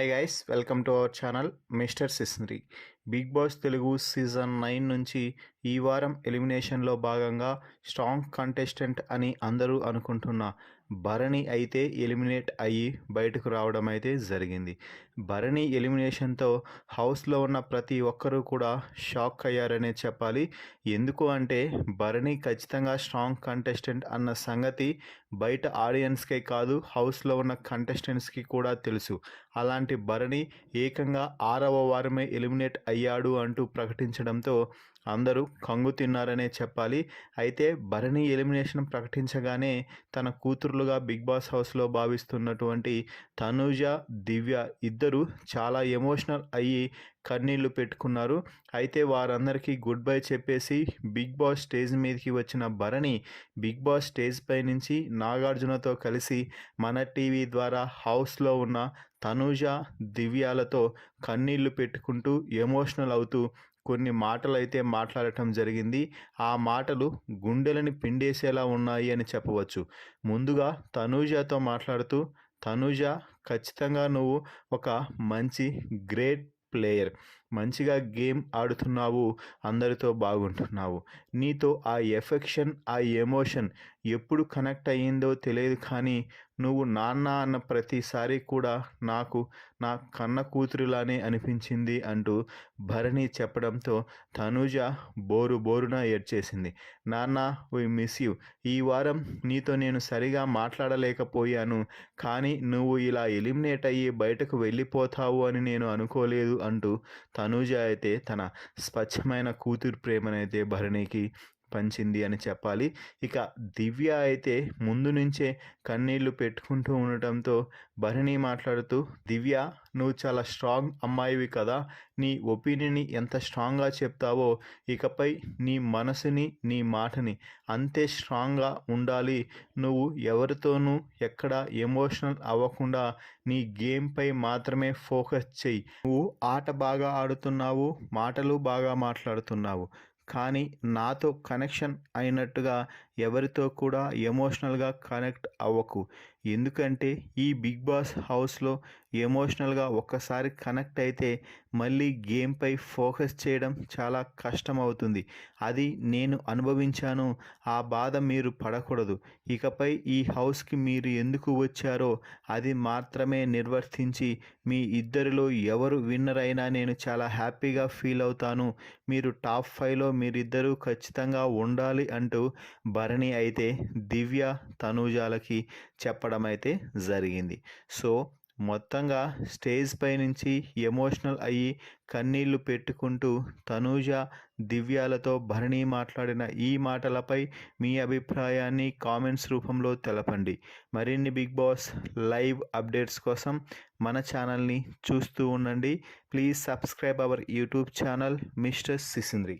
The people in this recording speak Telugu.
Hi guys, welcome to our channel mister సిస్నరీ. బిగ్ బాస్ తెలుగు సీజన్ 9 నుంచి ఈ వారం ఎలిమినేషన్లో భాగంగా స్ట్రాంగ్ కంటెస్టెంట్ అని అందరూ అనుకుంటున్న భరణి అయితే ఎలిమినేట్ అయ్యి బయటకు రావడం అయితే జరిగింది. భరణి ఎలిమినేషన్తో హౌస్లో ఉన్న ప్రతి ఒక్కరూ కూడా షాక్ అయ్యారనే చెప్పాలి. ఎందుకు అంటే భరణి ఖచ్చితంగా స్ట్రాంగ్ కంటెస్టెంట్ అన్న సంగతి బయట ఆడియన్స్కే కాదు, హౌస్లో ఉన్న కంటెస్టెంట్స్కి కూడా తెలుసు. అలాంటి భరణి ఏకంగా 6వ వారమే ఎలిమినేట్ అయ్యాడు అంటూ ప్రకటించడంతో అందరూ కంగు తిన్నారనే చెప్పాలి. అయితే భరణి ఎలిమినేషన్ ప్రకటించగానే తన కూతుర్లుగా బిగ్ బాస్ హౌస్లో భావిస్తున్నటువంటి తనూజ, దివ్య ఇద్దరు చాలా ఎమోషనల్ అయ్యి కన్నీళ్లు పెట్టుకున్నారు. అయితే వారందరికీ గుడ్ బై చెప్పేసి బిగ్ బాస్ స్టేజ్ మీదకి వచ్చిన భరణి బిగ్ బాస్ స్టేజ్ పై నుంచి నాగార్జునతో కలిసి మన టీవీ ద్వారా హౌస్లో ఉన్న తనూజ, దివ్యాలతో కన్నీళ్లు పెట్టుకుంటూ ఎమోషనల్ అవుతూ కొన్ని మాటలు అయితే మాట్లాడటం జరిగింది. ఆ మాటలు గుండెలని పిండేసేలా ఉన్నాయి అని చెప్పవచ్చు. ముందుగా తనూజతో మాట్లాడుతూ, తనూజ ఖచ్చితంగా నువ్వు ఒక మంచి గ్రేట్ ప్లేయర్, మంచిగా గేమ్ ఆడుతున్నావు, అందరితో బాగుంటున్నావు. నీతో ఆ ఎఫెక్షన్, ఆ ఎమోషన్ ఎప్పుడు కనెక్ట్ అయ్యిందో తెలియదు, కానీ నువ్వు నాన్న అన్న ప్రతిసారి కూడా నాకు నా కన్న కూతురులానే అనిపించింది అంటూ భరణి చెప్పడంతో తనూజ బోరున ఏడ్చేసింది. నాన్న, వీ మిస్ యూ. ఈ వారం నీతో నేను సరిగా మాట్లాడలేకపోయాను, కానీ నువ్వు ఇలా ఎలిమినేట్ అయ్యి బయటకు వెళ్ళిపోతావు అని నేను అనుకోలేదు అంటూ తనూజ అయితే తన స్వచ్ఛమైన కూతురు ప్రేమనైతే భరణికి పంచింది అని చెప్పాలి. ఇక దివ్య అయితే ముందు నుంచే కన్నీళ్లు పెట్టుకుంటూ ఉండటంతో భరణి మాట్లాడుతూ, దివ్య నువ్వు చాలా స్ట్రాంగ్ అమ్మాయివి కదా, నీ ఒపీనియన్ని ఎంత స్ట్రాంగ్గా చెప్తావో ఇకపై నీ మనసుని, నీ మాటని అంతే స్ట్రాంగ్గా ఉండాలి. నువ్వు ఎవరితోనూ ఎక్కడ ఎమోషనల్ అవ్వకుండా నీ గేమ్పై మాత్రమే ఫోకస్ చెయ్యి. నువ్వు ఆట బాగా ఆడుతున్నావు, మాటలు బాగా మాట్లాడుతున్నావు, కానీ నాతో కనెక్షన్ అయినట్టుగా ఎవరితో కూడా ఎమోషనల్గా కనెక్ట్ అవ్వకు. ఎందుకంటే ఈ బిగ్ బాస్ హౌస్లో ఎమోషనల్గా ఒక్కసారి కనెక్ట్ అయితే మళ్ళీ గేమ్పై ఫోకస్ చేయడం చాలా కష్టం అవుతుంది. అది నేను అనుభవించాను, ఆ బాధ మీరు పడకూడదు. ఇకపై ఈ హౌస్కి మీరు ఎందుకు వచ్చారో అది మాత్రమే నిర్వర్తించి మీ ఇద్దరిలో ఎవరు విన్నర్ అయినా నేను చాలా హ్యాపీగా ఫీల్ అవుతాను. మీరు టాప్ 5లో మీరిద్దరూ ఖచ్చితంగా ఉండాలి అంటూ భరణి అయితే దివ్య, తనూజాలకి చెప్పడం అయితే జరిగింది. సో మొత్తంగా స్టేజ్ పై నుంచి ఎమోషనల్ అయ్యి కన్నీళ్లు పెట్టుకుంటూ తనూజ, దివ్యాలతో భరణి మాట్లాడిన ఈ మాటలపై మీ అభిప్రాయాన్ని కామెంట్స్ రూపంలో తెలపండి. మరిన్ని బిగ్ బాస్ లైవ్ అప్డేట్స్ కోసం మన ఛానల్ని చూస్తూ ఉండండి. Please subscribe our YouTube channel mister సిసింద్రి.